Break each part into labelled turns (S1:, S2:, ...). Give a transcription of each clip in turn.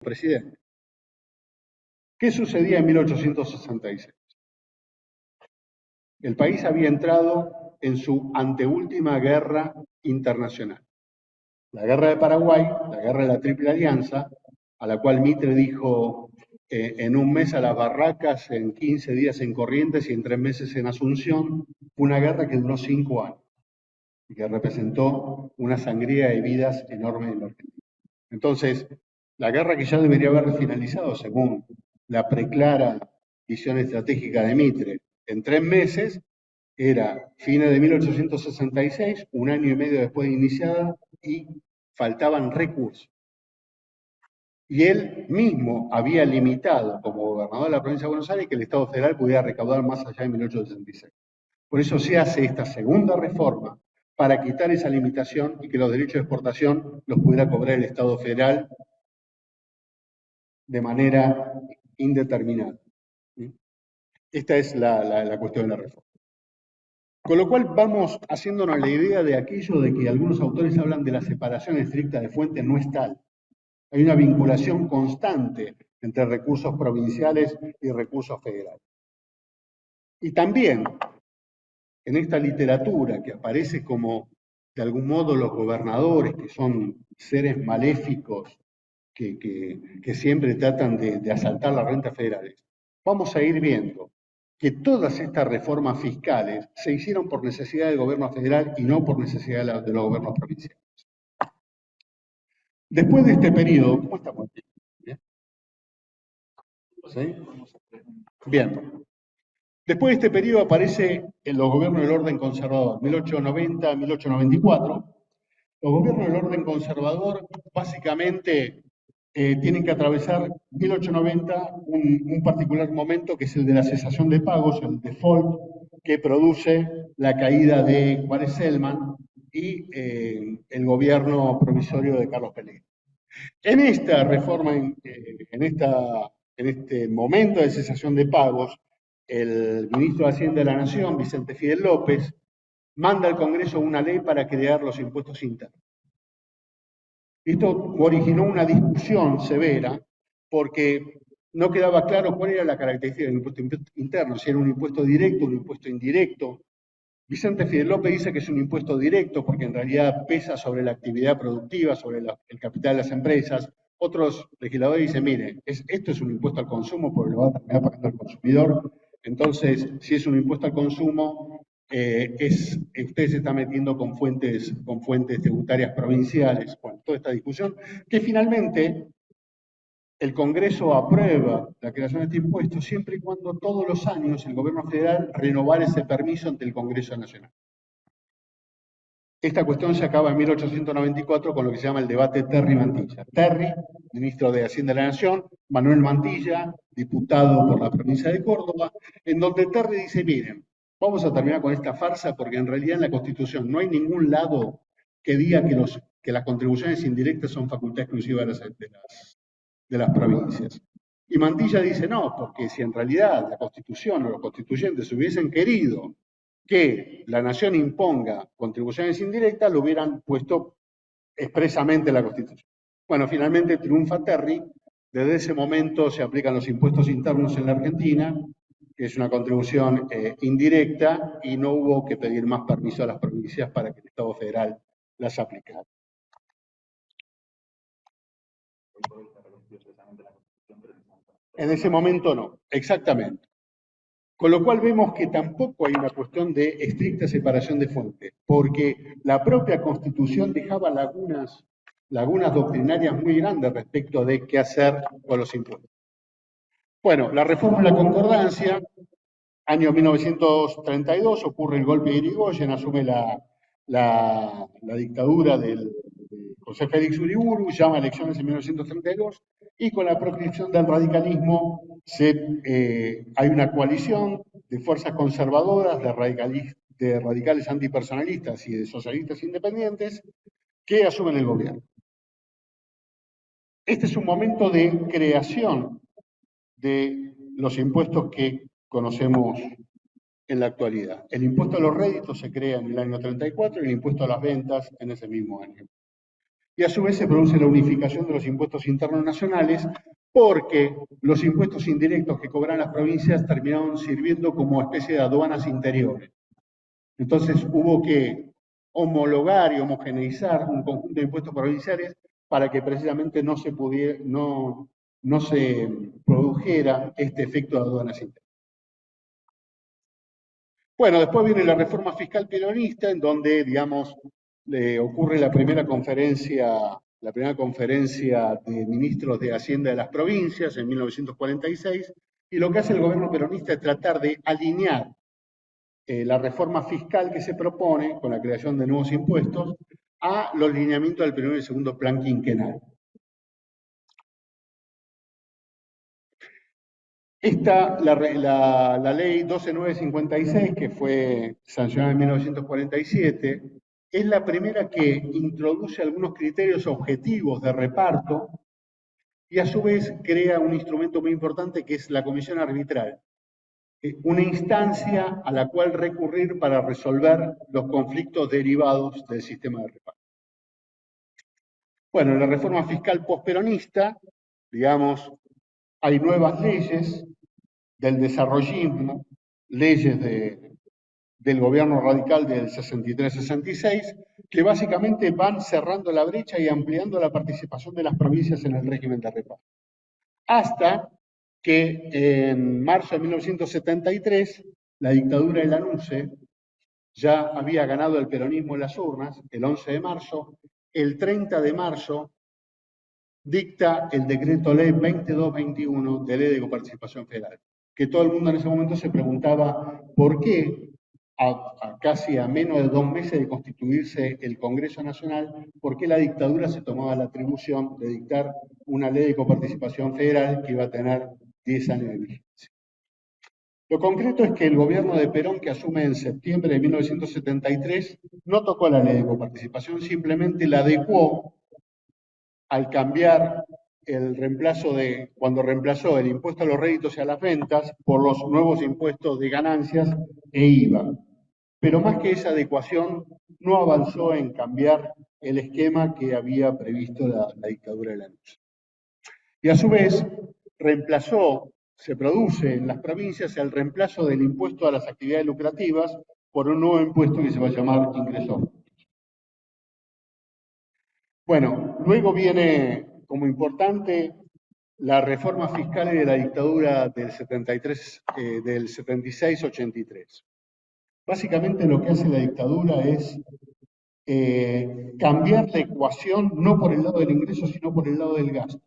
S1: presidente. ¿Qué sucedía en 1866? El país había entrado en su anteúltima guerra internacional. La guerra de Paraguay, la guerra de la Triple Alianza, a la cual Mitre dijo en un mes a las barracas, en 15 días en Corrientes y en 3 meses en Asunción, fue una guerra que duró 5 años y que representó una sangría de vidas enorme en la Argentina. Entonces, la guerra que ya debería haber finalizado, según la preclara visión estratégica de Mitre, en 3 meses, era fines de 1866, un año y medio después de iniciada, y faltaban recursos. Y él mismo había limitado, como gobernador de la provincia de Buenos Aires, que el Estado federal pudiera recaudar más allá de 1866. Por eso se hace esta segunda reforma, para quitar esa limitación y que los derechos de exportación los pudiera cobrar el Estado federal de manera indeterminada. Esta es la cuestión de la reforma. Con lo cual vamos haciéndonos la idea de aquello de que algunos autores hablan de la separación estricta de fuentes, no es tal. Hay una vinculación constante entre recursos provinciales y recursos federales. Y también en esta literatura que aparece como, de algún modo, los gobernadores, que son seres maléficos que siempre tratan de asaltar las rentas federales, vamos a ir viendo que todas estas reformas fiscales se hicieron por necesidad del gobierno federal y no por necesidad de los gobiernos provinciales. Después de este periodo, ¿cómo estamos? ¿Bien? ¿Sí? Bien. Después de este periodo aparece en los gobiernos del orden conservador, 1890 a 1894. Los gobiernos del orden conservador básicamente tienen que atravesar 1890 un particular momento que es el de la cesación de pagos, el default, que produce la caída de Juárez Celman y el gobierno provisorio de Carlos Pellegrini. En esta reforma, en este momento de cesación de pagos, el ministro de Hacienda de la Nación, Vicente Fidel López, manda al Congreso una ley para crear los impuestos internos. Esto originó una discusión severa porque no quedaba claro cuál era la característica del impuesto interno, si era un impuesto directo, un impuesto indirecto. Vicente Fidel López dice que es un impuesto directo porque en realidad pesa sobre la actividad productiva, sobre el capital de las empresas. Otros legisladores dicen, mire, esto es un impuesto al consumo porque lo va a terminar pagando el consumidor. Entonces, si es un impuesto al consumo, usted se está metiendo con fuentes tributarias provinciales. Bueno, toda esta discusión, que finalmente el Congreso aprueba la creación de este impuesto siempre y cuando todos los años el gobierno federal renovara ese permiso ante el Congreso Nacional. Esta cuestión se acaba en 1894 con lo que se llama el debate Terry-Mantilla. Terry, ministro de Hacienda de la Nación, Manuel Mantilla, diputado por la provincia de Córdoba, en donde Terry dice, miren, vamos a terminar con esta farsa porque en realidad en la Constitución no hay ningún lado que diga que las contribuciones indirectas son facultad exclusiva de las provincias. Y Mantilla dice, no, porque si en realidad la Constitución o los constituyentes hubiesen querido que la nación imponga contribuciones indirectas, lo hubieran puesto expresamente en la Constitución. Bueno, finalmente triunfa Terry, desde ese momento se aplican los impuestos internos en la Argentina, que es una contribución indirecta, y no hubo que pedir más permiso a las provincias para que el Estado federal las aplicara. En ese momento no, exactamente. Con lo cual vemos que tampoco hay una cuestión de estricta separación de fuentes, porque la propia Constitución dejaba lagunas doctrinarias muy grandes respecto de qué hacer con los impuestos. Bueno, la reforma de la concordancia, año 1932, ocurre el golpe de Irigoyen, asume la dictadura de José Félix Uriburu, llama elecciones en 1932, y con la proscripción del radicalismo hay una coalición de fuerzas conservadoras, de radicales antipersonalistas y de socialistas independientes que asumen el gobierno. Este es un momento de creación de los impuestos que conocemos en la actualidad. El impuesto a los réditos se crea en el año 34 y el impuesto a las ventas en ese mismo año. y a su vez se produce la unificación de los impuestos internos nacionales porque los impuestos indirectos que cobran las provincias terminaron sirviendo como especie de aduanas interiores. Entonces hubo que homologar y homogeneizar un conjunto de impuestos provinciales para que precisamente no se produjera este efecto de aduanas internas. Bueno, después viene la reforma fiscal peronista, en donde, digamos, ocurre la primera conferencia de ministros de Hacienda de las provincias en 1946, y lo que hace el gobierno peronista es tratar de alinear la reforma fiscal que se propone con la creación de nuevos impuestos a los lineamientos del primer y segundo plan quinquenal. La ley 12956, que fue sancionada en 1947, es la primera que introduce algunos criterios objetivos de reparto y a su vez crea un instrumento muy importante que es la comisión arbitral, una instancia a la cual recurrir para resolver los conflictos derivados del sistema de reparto. Bueno, en la reforma fiscal posperonista, digamos, hay nuevas leyes del desarrollismo, leyes del gobierno radical del 63-66, que básicamente van cerrando la brecha y ampliando la participación de las provincias en el régimen de reparto. Hasta que en marzo de 1973, la dictadura de Lanusse ya había ganado el peronismo en las urnas, el 11 de marzo, el 30 de marzo dicta el decreto ley 2221 de ley de coparticipación federal, que todo el mundo en ese momento se preguntaba por qué, casi a menos de 2 meses de constituirse el Congreso Nacional, por qué la dictadura se tomaba la atribución de dictar una ley de coparticipación federal que iba a tener 10 años de vigencia. Lo concreto es que el gobierno de Perón, que asume en septiembre de 1973, no tocó la ley de coparticipación, simplemente la adecuó al cambiar cuando reemplazó el impuesto a los réditos y a las ventas por los nuevos impuestos de ganancias e IVA. Pero más que esa adecuación, no avanzó en cambiar el esquema que había previsto la dictadura de Lanusse. Y a su vez, se produce en las provincias el reemplazo del impuesto a las actividades lucrativas por un nuevo impuesto que se va a llamar ingreso. Bueno, luego viene como importante la reforma fiscal de la dictadura del 76-83. Básicamente lo que hace la dictadura es cambiar la ecuación no por el lado del ingreso, sino por el lado del gasto.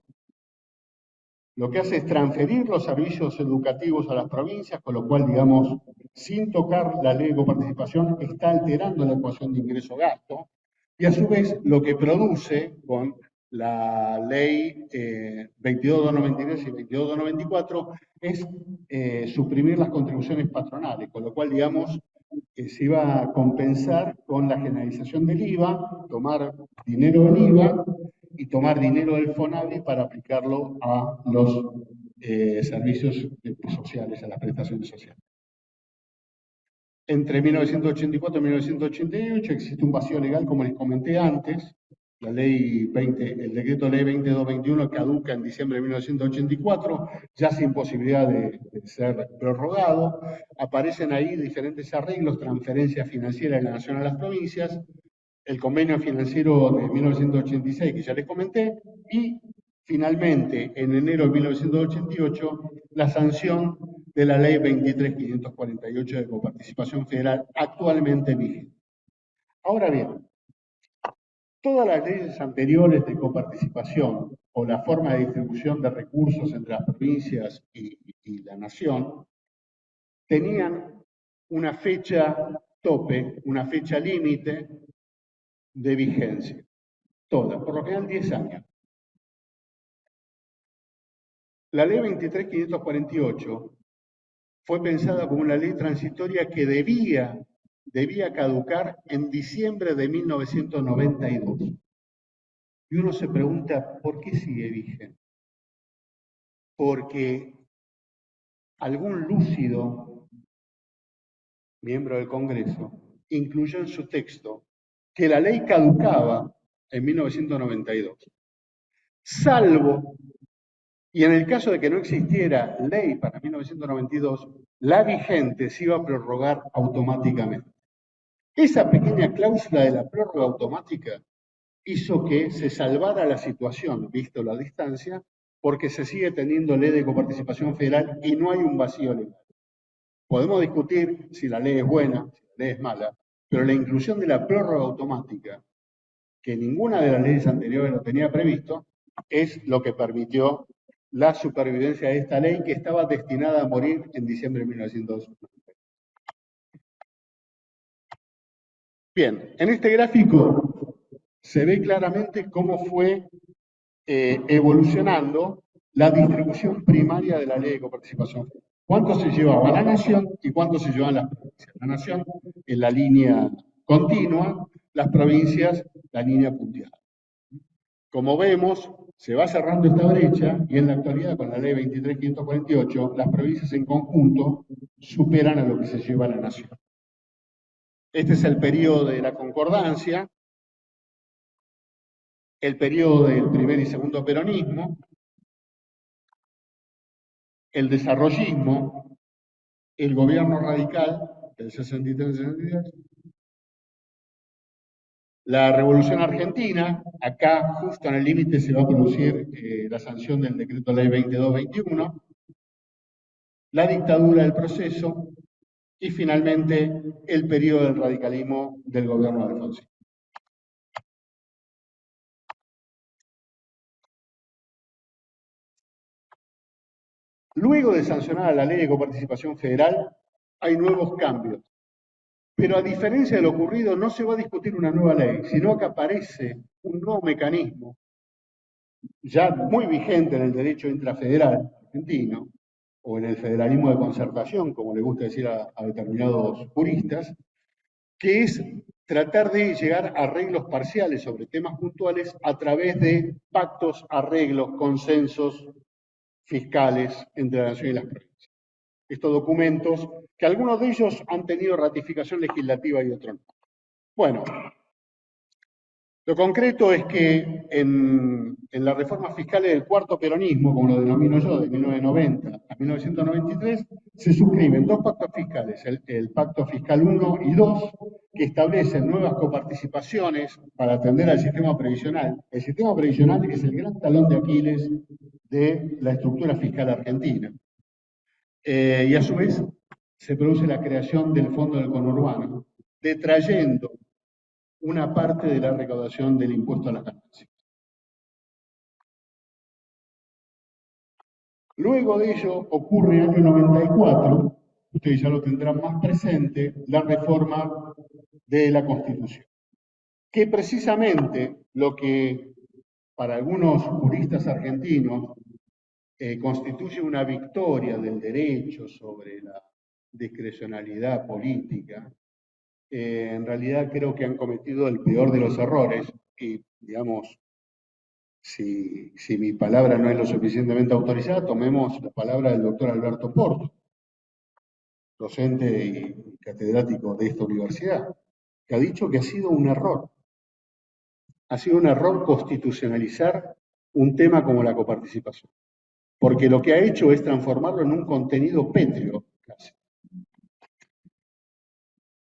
S1: Lo que hace es transferir los servicios educativos a las provincias, con lo cual, digamos, sin tocar la ley de coparticipación, está alterando la ecuación de ingreso-gasto, y a su vez lo que produce con la ley 22.293 y 22.294 es suprimir las contribuciones patronales, con lo cual, digamos, se iba a compensar con la generalización del IVA, tomar dinero del IVA y tomar dinero del FONAVI para aplicarlo a los servicios sociales, a las prestaciones sociales. Entre 1984 y 1988 existe un vacío legal, como les comenté antes. El decreto ley 2221 caduca en diciembre de 1984, ya sin posibilidad de ser prorrogado. Aparecen ahí diferentes arreglos, transferencias financieras de la nación a las provincias, el convenio financiero de 1986 que ya les comenté, y finalmente, en enero de 1988, la sanción de la ley 23.548 de coparticipación federal actualmente vigente. Ahora bien, todas las leyes anteriores de coparticipación o la forma de distribución de recursos entre las provincias y la nación tenían una fecha tope, una fecha límite de vigencia. Todas, por lo general 10 años. La ley 23.548 fue pensada como una ley transitoria que debía caducar en diciembre de 1992. Y uno se pregunta, ¿por qué sigue vigente? Porque algún lúcido miembro del Congreso incluyó en su texto que la ley caducaba en 1992. Salvo, y en el caso de que no existiera ley para 1992, la vigente se iba a prorrogar automáticamente. Esa pequeña cláusula de la prórroga automática hizo que se salvara la situación, visto la distancia, porque se sigue teniendo ley de coparticipación federal y no hay un vacío legal. Podemos discutir si la ley es buena, si la ley es mala, pero la inclusión de la prórroga automática, que ninguna de las leyes anteriores lo tenía previsto, es lo que permitió la supervivencia de esta ley que estaba destinada a morir en diciembre de 1990. Bien, en este gráfico se ve claramente cómo fue evolucionando la distribución primaria de la ley de coparticipación. ¿Cuánto se llevaba la nación y cuánto se llevaban las provincias? La nación en la línea continua, las provincias la línea punteada. Como vemos, se va cerrando esta brecha y en la actualidad con la ley 23.548 las provincias en conjunto superan a lo que se lleva la nación. Este es el periodo de la concordancia, el periodo del primer y segundo peronismo, el desarrollismo, el gobierno radical del 63-63, la revolución argentina, acá justo en el límite se va a producir la sanción del decreto ley 2221, la dictadura del proceso y finalmente el periodo del radicalismo del gobierno de Alfonsín. Luego de sancionar la ley de coparticipación federal, hay nuevos cambios. Pero a diferencia de lo ocurrido, no se va a discutir una nueva ley, sino que aparece un nuevo mecanismo, ya muy vigente en el derecho intrafederal argentino, o en el federalismo de concertación, como le gusta decir a determinados juristas, que es tratar de llegar a arreglos parciales sobre temas puntuales a través de pactos, arreglos, consensos fiscales entre la nación y las provincias. Estos documentos, que algunos de ellos han tenido ratificación legislativa y otros no. Bueno, lo concreto es que en las reformas fiscales del cuarto peronismo, como lo denomino yo, de 1990 a 1993, se suscriben dos pactos fiscales, el Pacto Fiscal 1 y 2, que establecen nuevas coparticipaciones para atender al sistema previsional. El sistema previsional es el gran talón de Aquiles de la estructura fiscal argentina. Y a su vez se produce la creación del Fondo del Conurbano, detrayendo una parte de la recaudación del impuesto a las ganancias. Luego de ello ocurre en el año 94, ustedes ya lo tendrán más presente, la reforma de la Constitución, que precisamente lo que para algunos juristas argentinos constituye una victoria del derecho sobre la discrecionalidad política, en realidad creo que han cometido el peor de los errores y, digamos, si mi palabra no es lo suficientemente autorizada, tomemos la palabra del doctor Alberto Porto, docente y catedrático de esta universidad, que ha dicho que ha sido un error constitucionalizar un tema como la coparticipación, porque lo que ha hecho es transformarlo en un contenido pétreo, casi.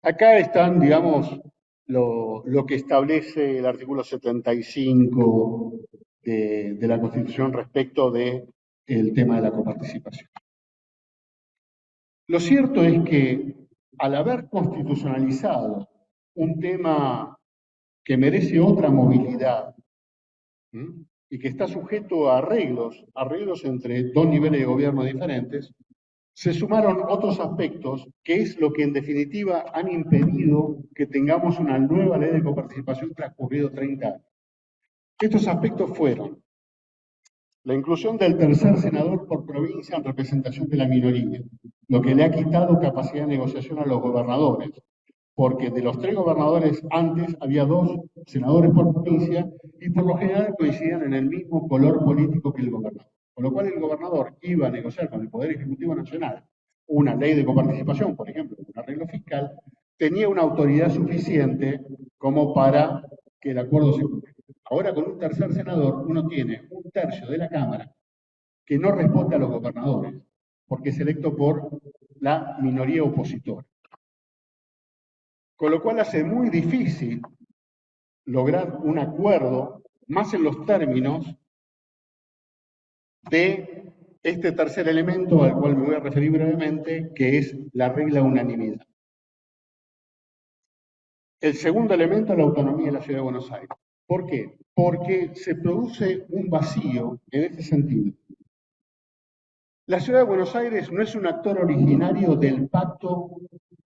S1: Acá están, digamos, lo que establece el artículo 75 de la Constitución respecto del tema de la coparticipación. Lo cierto es que al haber constitucionalizado un tema que merece otra movilidad, ¿sí?, y que está sujeto a arreglos entre dos niveles de gobierno diferentes, se sumaron otros aspectos que es lo que en definitiva han impedido que tengamos una nueva ley de coparticipación transcurrido 30 años. Estos aspectos fueron la inclusión del tercer senador por provincia en representación de la minoría, lo que le ha quitado capacidad de negociación a los gobernadores, porque de los 3 gobernadores antes había 2 senadores por provincia y por lo general coincidían en el mismo color político que el gobernador. Con lo cual el gobernador iba a negociar con el Poder Ejecutivo Nacional una ley de coparticipación, por ejemplo, un arreglo fiscal, tenía una autoridad suficiente como para que el acuerdo se cumpliera. Ahora con un tercer senador uno tiene un tercio de la Cámara que no responde a los gobernadores, porque es electo por la minoría opositora. Con lo cual hace muy difícil lograr un acuerdo, más en los términos de este tercer elemento al cual me voy a referir brevemente, que es la regla de unanimidad. El segundo elemento es la autonomía de la Ciudad de Buenos Aires. ¿Por qué? Porque se produce un vacío en este sentido. La Ciudad de Buenos Aires no es un actor originario del pacto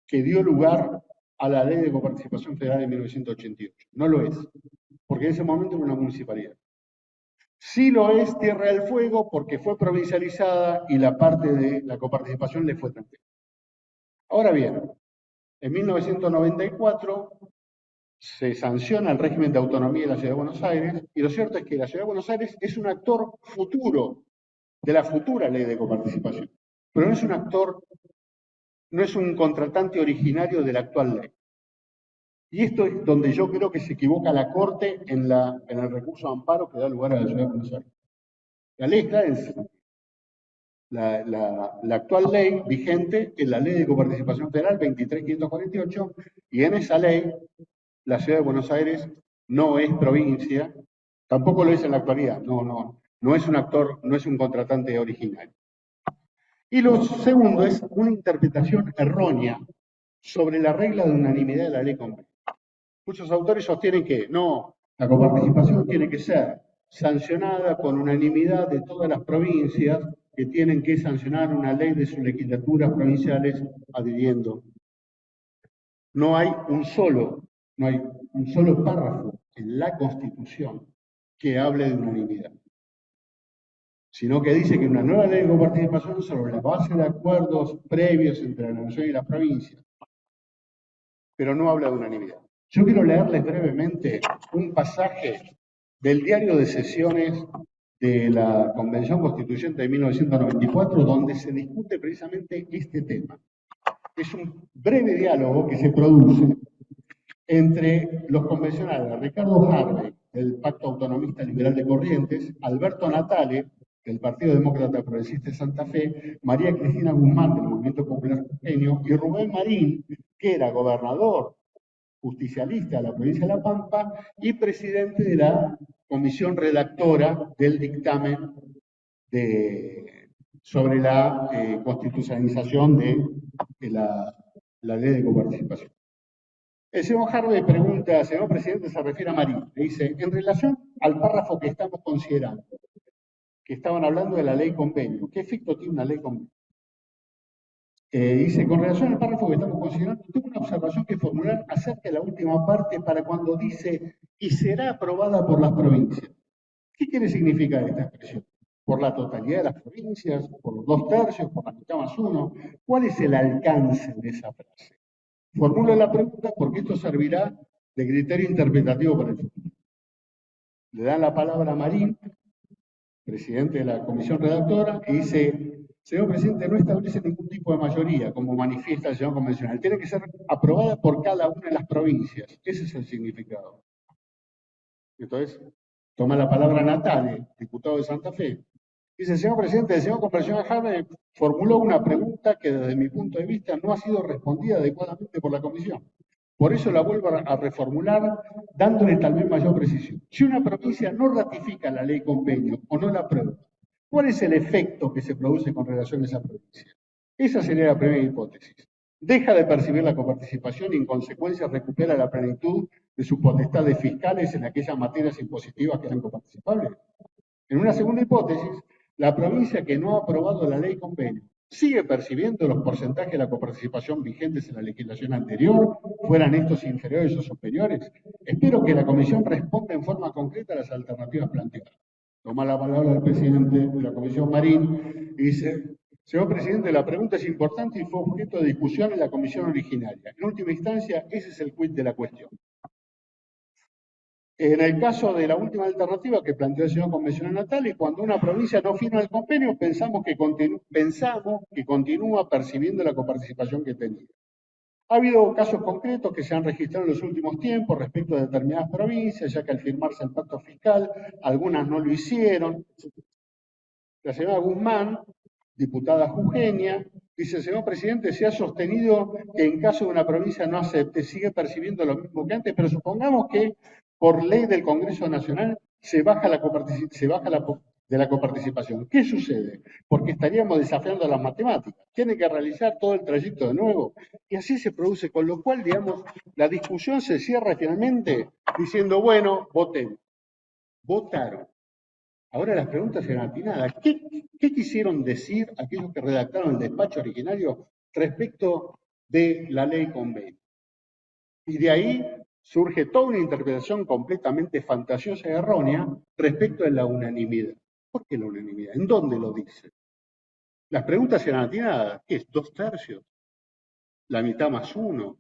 S1: que dio lugar a la Ley de Coparticipación Federal de 1988. No lo es, porque en ese momento era una municipalidad. Sí lo es Tierra del Fuego porque fue provincializada y la parte de la coparticipación le fue transferida. Ahora bien, en 1994 se sanciona el régimen de autonomía de la Ciudad de Buenos Aires y lo cierto es que la Ciudad de Buenos Aires es un actor futuro de la futura ley de coparticipación, pero no es un actor, no es un contratante originario de la actual ley. Y esto es donde yo creo que se equivoca la Corte en el recurso de amparo que da lugar a la Ciudad de Buenos Aires. La ley está en la actual ley vigente es la Ley de Coparticipación Federal 23.548 y en esa ley la Ciudad de Buenos Aires no es provincia, tampoco lo es en la actualidad, no es un actor, no es un contratante original. Y lo segundo es una interpretación errónea sobre la regla de unanimidad de la ley convenio. Muchos autores sostienen que no, la coparticipación tiene que ser sancionada con unanimidad de todas las provincias que tienen que sancionar una ley de sus legislaturas provinciales adhiriendo. No hay un solo párrafo en la Constitución que hable de unanimidad, sino que dice que una nueva ley de coparticipación sobre la base de acuerdos previos entre la nación y la provincia, pero no habla de unanimidad. Yo quiero leerles brevemente un pasaje del diario de sesiones de la Convención Constituyente de 1994, donde se discute precisamente este tema. Es un breve diálogo que se produce entre los convencionales Ricardo Harvey, del Pacto Autonomista Liberal de Corrientes, Alberto Natale, del Partido Demócrata Progresista de Santa Fe, María Cristina Guzmán, del Movimiento Popular Porteño, y Rubén Marín, que era gobernador justicialista de la provincia de La Pampa y presidente de la comisión redactora del dictamen sobre la constitucionalización de la ley de coparticipación. El señor Harvey pregunta, señor presidente, se refiere a Marín, le dice, en relación al párrafo que estamos considerando, que estaban hablando de la ley convenio, ¿qué efecto tiene una ley convenio? Dice, con relación al párrafo que estamos considerando, tengo una observación que formular acerca de la última parte para cuando dice, y será aprobada por las provincias. ¿Qué quiere significar esta expresión? ¿Por la totalidad de las provincias? ¿Por los 2/3? ¿Por la mitad más uno? ¿Cuál es el alcance de esa frase? Formulo la pregunta porque esto servirá de criterio interpretativo para el futuro. Le dan la palabra a Marín, presidente de la comisión redactora, y dice, señor presidente, no establece ningún tipo de mayoría, como manifiesta el señor convencional. Tiene que ser aprobada por cada una de las provincias. Ese es el significado. Entonces, toma la palabra Natale, diputado de Santa Fe. Dice, señor presidente, el señor convencional Jaime formuló una pregunta que desde mi punto de vista no ha sido respondida adecuadamente por la comisión. Por eso la vuelvo a reformular, dándole tal vez mayor precisión. Si una provincia no ratifica la ley convenio o no la aprueba, ¿cuál es el efecto que se produce con relación a esa provincia? Esa sería la primera hipótesis. Deja de percibir la coparticipación y en consecuencia recupera la plenitud de sus potestades fiscales en aquellas materias impositivas que eran coparticipables. En una segunda hipótesis, la provincia que no ha aprobado la ley convenio sigue percibiendo los porcentajes de la coparticipación vigentes en la legislación anterior, fueran estos inferiores o superiores. Espero que la comisión responda en forma concreta a las alternativas planteadas. Toma la palabra el presidente de la comisión Marín y dice, señor presidente, la pregunta es importante y fue objeto de discusión en la comisión originaria. En última instancia, ese es el quid de la cuestión. En el caso de la última alternativa que planteó el señor convencional Natale, cuando una provincia no firma el convenio, pensamos que continúa percibiendo la coparticipación que tenía. Ha habido casos concretos que se han registrado en los últimos tiempos respecto a determinadas provincias, ya que al firmarse el pacto fiscal, algunas no lo hicieron. La señora Guzmán, diputada jujeña, dice: señor presidente, se ha sostenido que en caso de una provincia no acepte, sigue percibiendo lo mismo que antes, pero supongamos que por ley del Congreso Nacional se baja de la coparticipación. ¿Qué sucede? Porque estaríamos desafiando las matemáticas. Tiene que realizar todo el trayecto de nuevo. Y así se produce, con lo cual, digamos, la discusión se cierra finalmente diciendo: bueno, voten. Votaron. Ahora las preguntas eran atinadas. ¿Qué quisieron decir aquellos que redactaron el despacho originario respecto de la ley convenio? Y de ahí surge toda una interpretación completamente fantasiosa y errónea respecto de la unanimidad. ¿Por qué la unanimidad? ¿En dónde lo dice? Las preguntas eran atinadas. ¿Qué es? ¿2/3? ¿La mitad más uno?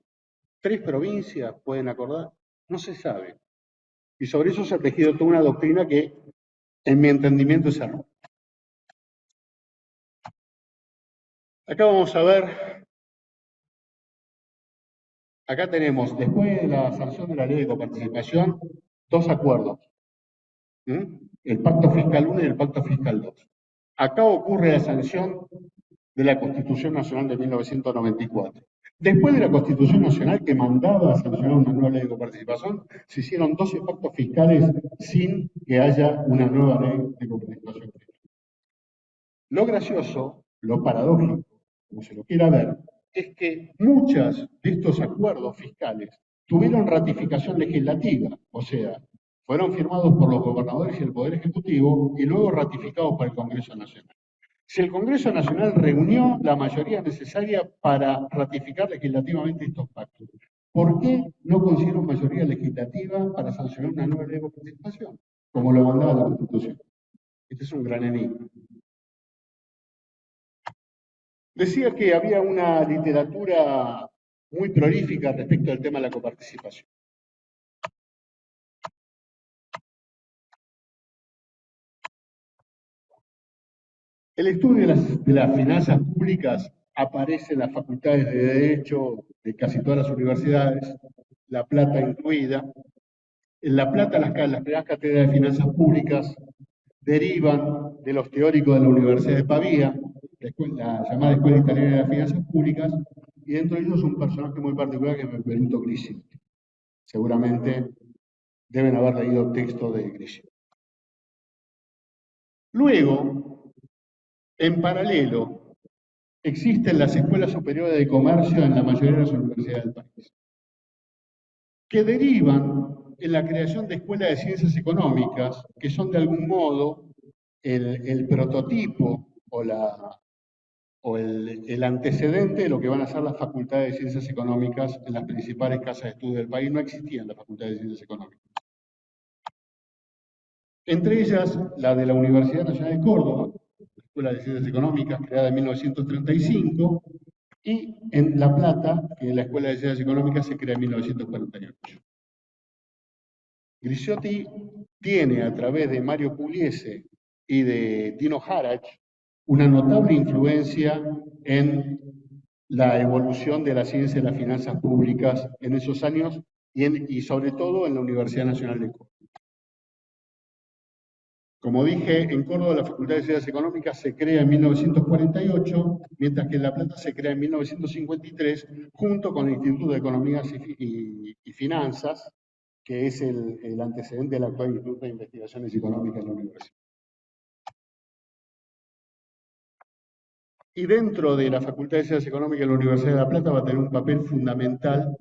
S1: ¿3 provincias pueden acordar? No se sabe. Y sobre eso se ha tejido toda una doctrina que, en mi entendimiento, es errónea. Acá vamos a ver, acá tenemos, después de la sanción de la ley de coparticipación, dos acuerdos. El Pacto Fiscal 1 y el Pacto Fiscal 2. Acá ocurre la sanción de la Constitución Nacional de 1994. Después de la Constitución Nacional, que mandaba a sancionar una nueva ley de coparticipación, se hicieron 12 pactos fiscales sin que haya una nueva ley de coparticipación. Lo gracioso, lo paradójico, como se lo quiera ver, es que muchos de estos acuerdos fiscales tuvieron ratificación legislativa, o sea, fueron firmados por los gobernadores y el Poder Ejecutivo y luego ratificados por el Congreso Nacional. Si el Congreso Nacional reunió la mayoría necesaria para ratificar legislativamente estos pactos, ¿por qué no consiguieron mayoría legislativa para sancionar una nueva ley de participación, como lo mandaba la Constitución? Este es un gran enigma. Decía que había una literatura muy prolífica respecto al tema de la coparticipación. El estudio de las finanzas públicas aparece en las facultades de Derecho de casi todas las universidades, La Plata incluida. En La Plata, las primeras cátedras de finanzas públicas derivan de los teóricos de la Universidad de Pavía, la llamada Escuela Italiana de Finanzas Públicas, y dentro de ellos un personaje muy particular que es Benito Grisi. Seguramente deben haber leído texto de Grisi. Luego, en paralelo, existen las escuelas superiores de comercio en la mayoría de las universidades del país, que derivan en la creación de escuelas de ciencias económicas, que son de algún modo el prototipo o el antecedente de lo que van a ser las facultades de ciencias económicas en las principales casas de estudio del país. No existían las facultades de ciencias económicas. Entre ellas, la de la Universidad Nacional de Córdoba, la Escuela de Ciencias Económicas, creada en 1935, y en La Plata, que la Escuela de Ciencias Económicas se crea en 1948. Grisiotti tiene, a través de Mario Pugliese y de Dino Harach, una notable influencia en la evolución de la ciencia y las finanzas públicas en esos años y sobre todo en la Universidad Nacional de Córdoba. Como dije, en Córdoba la Facultad de Ciencias Económicas se crea en 1948, mientras que en La Plata se crea en 1953, junto con el Instituto de Economías y Finanzas, que es el antecedente del actual Instituto de Investigaciones Económicas de la Universidad. Y dentro de la Facultad de Ciencias Económicas de la Universidad de La Plata va a tener un papel fundamental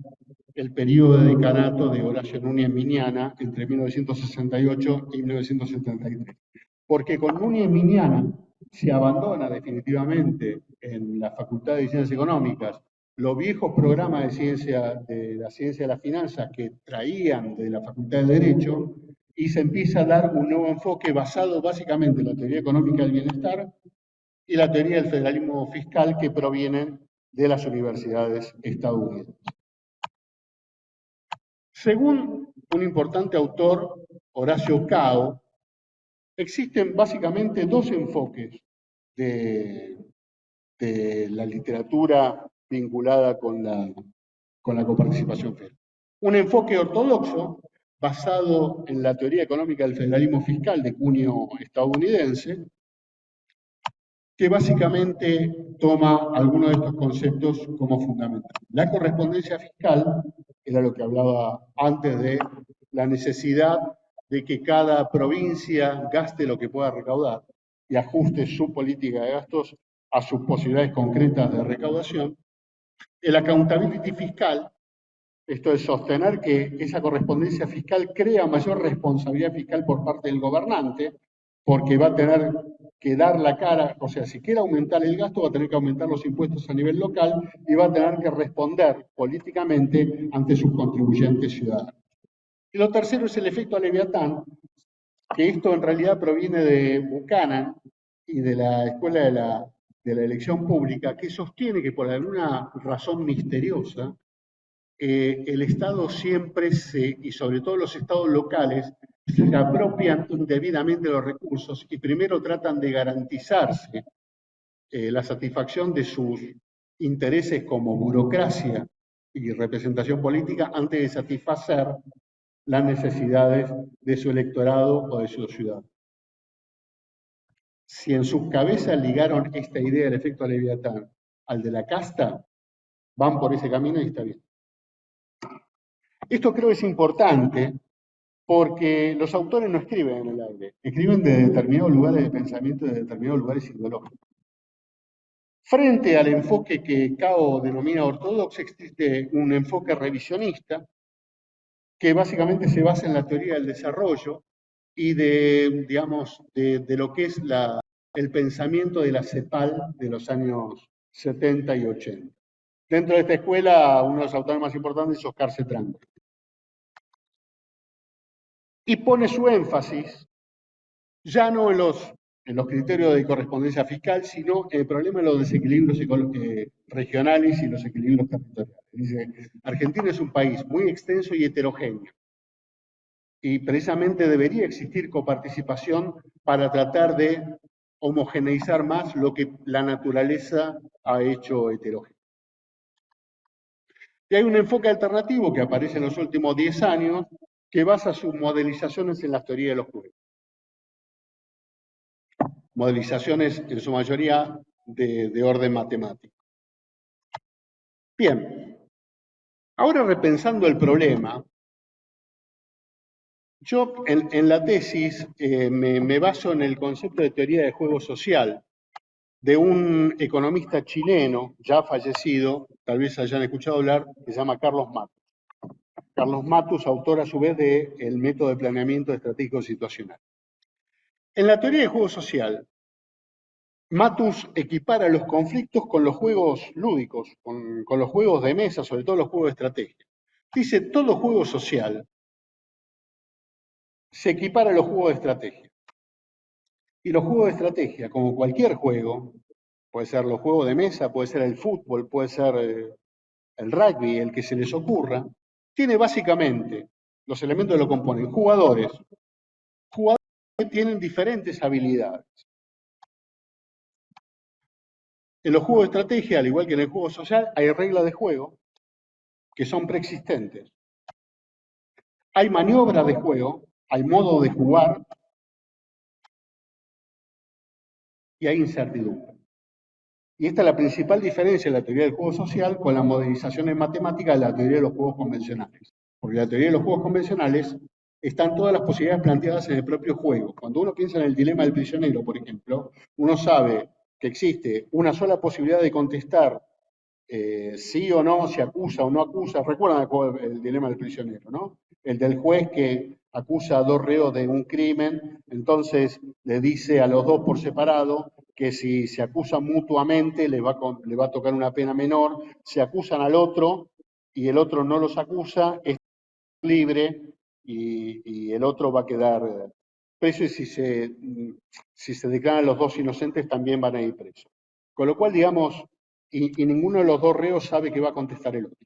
S1: el periodo de decanato de Horacio Núñez Miniana entre 1968 y 1973. Porque con Núñez Miniana se abandona definitivamente en la Facultad de Ciencias Económicas los viejos programas de la ciencia de las finanzas que traían de la Facultad de Derecho y se empieza a dar un nuevo enfoque basado básicamente en la teoría económica del bienestar y la teoría del federalismo fiscal que provienen de las universidades estadounidenses. Según un importante autor, Horacio Cao, existen básicamente dos enfoques de la literatura vinculada con con la coparticipación federal. Un enfoque ortodoxo basado en la teoría económica del federalismo fiscal de cuño estadounidense, que básicamente toma algunos de estos conceptos como fundamentales. La correspondencia fiscal era lo que hablaba antes de la necesidad de que cada provincia gaste lo que pueda recaudar y ajuste su política de gastos a sus posibilidades concretas de recaudación. El accountability fiscal, esto es sostener que esa correspondencia fiscal crea mayor responsabilidad fiscal por parte del gobernante, porque va a tener que dar la cara, o sea, si quiere aumentar el gasto, va a tener que aumentar los impuestos a nivel local y va a tener que responder políticamente ante sus contribuyentes ciudadanos. Y lo tercero es el efecto Leviatán, que esto en realidad proviene de Buchanan y de la Escuela de la Elección Pública, que sostiene que por alguna razón misteriosa, el Estado siempre y sobre todo los estados locales, se apropian indebidamente de los recursos y primero tratan de garantizarse la satisfacción de sus intereses como burocracia y representación política antes de satisfacer las necesidades de su electorado o de sus ciudadanos. Si en sus cabezas ligaron esta idea del efecto Leviatán al de la casta, van por ese camino y está bien. Esto creo que es importante porque los autores no escriben en el aire, escriben de determinados lugares de pensamiento, de determinados lugares ideológicos. Frente al enfoque que Cao denomina ortodoxo, existe un enfoque revisionista que básicamente se basa en la teoría del desarrollo y digamos, de lo que es el pensamiento de la CEPAL de los años 70 y 80. Dentro de esta escuela, uno de los autores más importantes es Oscar Cetrán. Y pone su énfasis ya no en los criterios de correspondencia fiscal, sino en el problema de los desequilibrios regionales y los equilibrios territoriales. Dice, Argentina es un país muy extenso y heterogéneo, y precisamente debería existir coparticipación para tratar de homogeneizar más lo que la naturaleza ha hecho heterogéneo. Y hay un enfoque alternativo que aparece en los últimos 10 años que basa sus modelizaciones en las teorías de los juegos. Modelizaciones en su mayoría de orden matemático. Bien, ahora repensando el problema, yo en la tesis me baso en el concepto de teoría de juego social de un economista chileno ya fallecido, tal vez hayan escuchado hablar, que se llama Carlos Matus. Carlos Matus, autor a su vez de El método de planeamiento estratégico situacional. En la teoría de juego social, Matus equipara los conflictos con los juegos lúdicos, con los juegos de mesa, sobre todo los juegos de estrategia. Dice, todo juego social se equipara a los juegos de estrategia. Y los juegos de estrategia, como cualquier juego, puede ser los juegos de mesa, puede ser el fútbol, puede ser el rugby, el que se les ocurra, tiene básicamente los elementos que lo componen, jugadores que tienen diferentes habilidades. En los juegos de estrategia, al igual que en el juego social, hay reglas de juego que son preexistentes. Hay maniobras de juego, hay modo de jugar y hay incertidumbre. Y esta es la principal diferencia de la teoría del juego social con las modelizaciones matemáticas de la teoría de los juegos convencionales. Porque en la teoría de los juegos convencionales están todas las posibilidades planteadas en el propio juego. Cuando uno piensa en el dilema del prisionero, por ejemplo, uno sabe que existe una sola posibilidad de contestar sí o no, si acusa o no acusa. Recuerdan el dilema del prisionero, ¿no? El del juez que acusa a dos reos de un crimen, entonces le dice a los dos por separado que si se acusan mutuamente le va a tocar una pena menor, se acusan al otro y el otro no los acusa, es libre y el otro va a quedar preso y si se declaran los dos inocentes también van a ir presos. Con lo cual, digamos, y ninguno de los dos reos sabe que va a contestar el otro.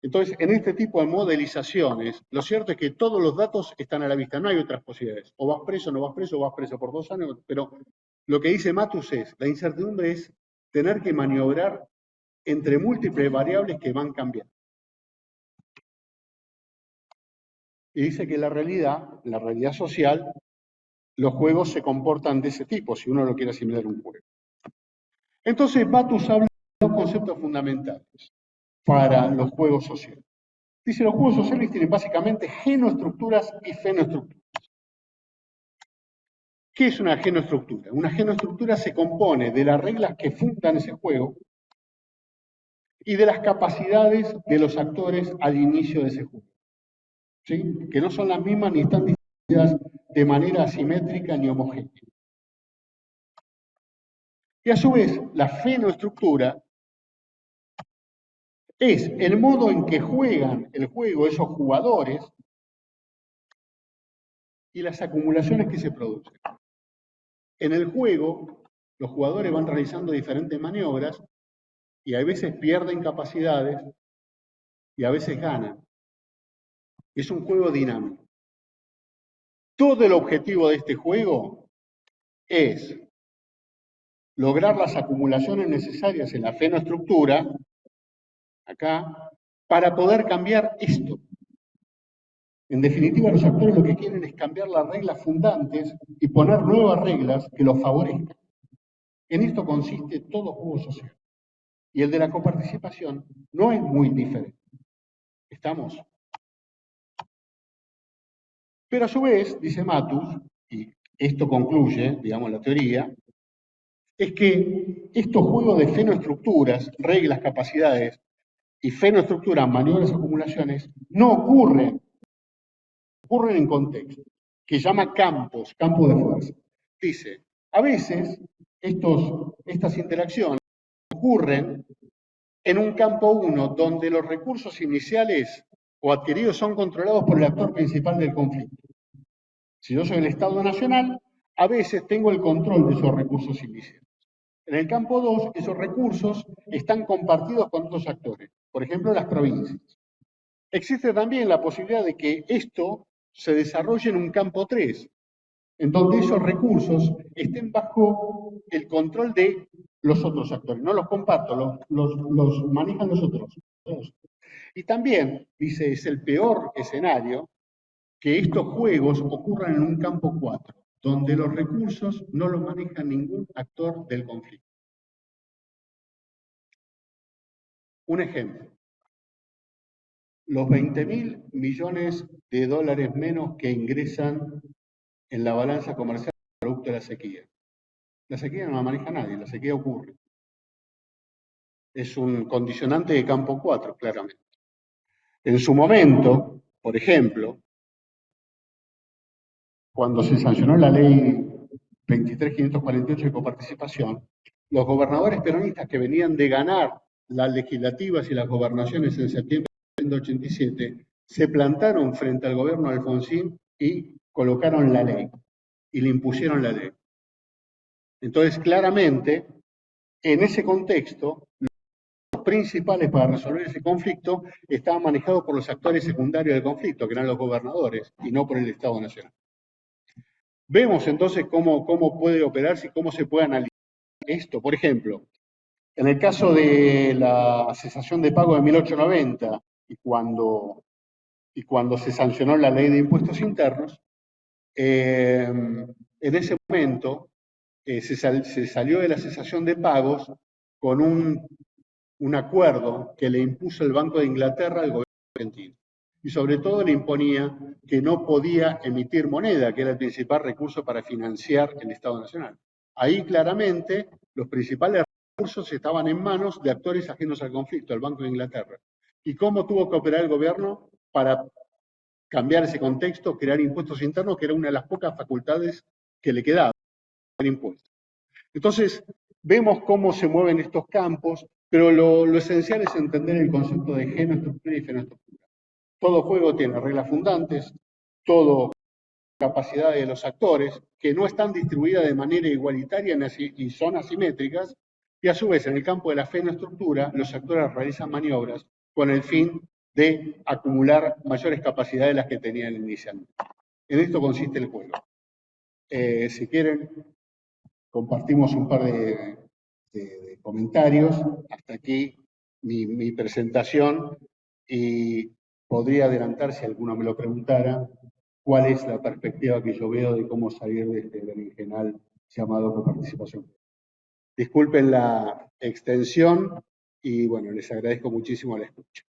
S1: Entonces, en este tipo de modelizaciones, lo cierto es que todos los datos están a la vista, no hay otras posibilidades. O vas preso, no vas preso, o vas preso por 2 años, pero lo que dice Matus es, la incertidumbre es tener que maniobrar entre múltiples variables que van cambiando. Y dice que en la realidad social, los juegos se comportan de ese tipo, si uno lo quiere asimilar a un juego. Entonces, Batus habla de dos conceptos fundamentales para los juegos sociales. Dice, los juegos sociales tienen básicamente genoestructuras y fenoestructuras. ¿Qué es una genoestructura? Una genoestructura se compone de las reglas que fundan ese juego y de las capacidades de los actores al inicio de ese juego. ¿Sí? Que no son las mismas ni están distribuidas de manera asimétrica ni homogénea. Y a su vez, la fenoestructura es el modo en que juegan el juego esos jugadores y las acumulaciones que se producen. En el juego, los jugadores van realizando diferentes maniobras y a veces pierden capacidades y a veces ganan. Es un juego dinámico. Todo el objetivo de este juego es lograr las acumulaciones necesarias en la fenoestructura, acá, para poder cambiar esto. En definitiva, los actores lo que quieren es cambiar las reglas fundantes y poner nuevas reglas que los favorezcan. En esto consiste todo juego social. Y el de la coparticipación no es muy diferente. ¿Estamos? Pero a su vez, dice Matus, y esto concluye, digamos, la teoría, es que estos juegos de fenoestructuras, reglas, capacidades y fenoestructuras, maniobras, acumulaciones, no ocurren en contexto, que llama campos de fuerza. Dice, a veces estas interacciones ocurren en un campo 1 donde los recursos iniciales o adquiridos son controlados por el actor principal del conflicto. Si yo soy el Estado Nacional, a veces tengo el control de esos recursos iniciales. En el campo 2, esos recursos están compartidos con otros actores, por ejemplo, las provincias. Existe también la posibilidad de que esto se desarrolle en un campo 3, en donde esos recursos estén bajo el control de los otros actores. No los comparto, los manejan los otros. Y también, dice, es el peor escenario que estos juegos ocurran en un campo 4, donde los recursos no los maneja ningún actor del conflicto. Un ejemplo, los 20.000 millones de dólares menos que ingresan en la balanza comercial producto de la sequía. La sequía no la maneja nadie, la sequía ocurre. Es un condicionante de campo 4, claramente. En su momento, por ejemplo, cuando se sancionó la ley 23.548 de coparticipación, los gobernadores peronistas que venían de ganar las legislativas y las gobernaciones en septiembre de 1987 se plantaron frente al gobierno de Alfonsín y colocaron la ley y le impusieron la ley. Entonces, claramente, en ese contexto, los principales para resolver ese conflicto estaban manejados por los actores secundarios del conflicto, que eran los gobernadores, y no por el Estado Nacional. Vemos entonces cómo puede operarse y cómo se puede analizar esto. Por ejemplo, en el caso de la cesación de pago de 1890 y cuando se sancionó la ley de impuestos internos, en ese momento se salió de la cesación de pagos con un acuerdo que le impuso el Banco de Inglaterra al gobierno argentino. Y sobre todo le imponía que no podía emitir moneda, que era el principal recurso para financiar el Estado Nacional. Ahí claramente los principales recursos estaban en manos de actores ajenos al conflicto, el Banco de Inglaterra. ¿Y cómo tuvo que operar el gobierno para cambiar ese contexto, crear impuestos internos, que era una de las pocas facultades que le quedaba, impuestos? Entonces, vemos cómo se mueven estos campos, pero lo esencial es entender el concepto de genoestructura y fenoestructura. Todo juego tiene reglas fundantes, todo capacidades de los actores, que no están distribuidas de manera igualitaria y son asimétricas, y a su vez en el campo de la fenoestructura los actores realizan maniobras con el fin de acumular mayores capacidades de las que tenían inicialmente. En esto consiste el juego. Si quieren, compartimos un par de comentarios. Hasta aquí mi presentación y podría adelantar, si alguno me lo preguntara, cuál es la perspectiva que yo veo de cómo salir de este berenjenal llamado coparticipación. Disculpen la extensión y bueno, les agradezco muchísimo la escucha.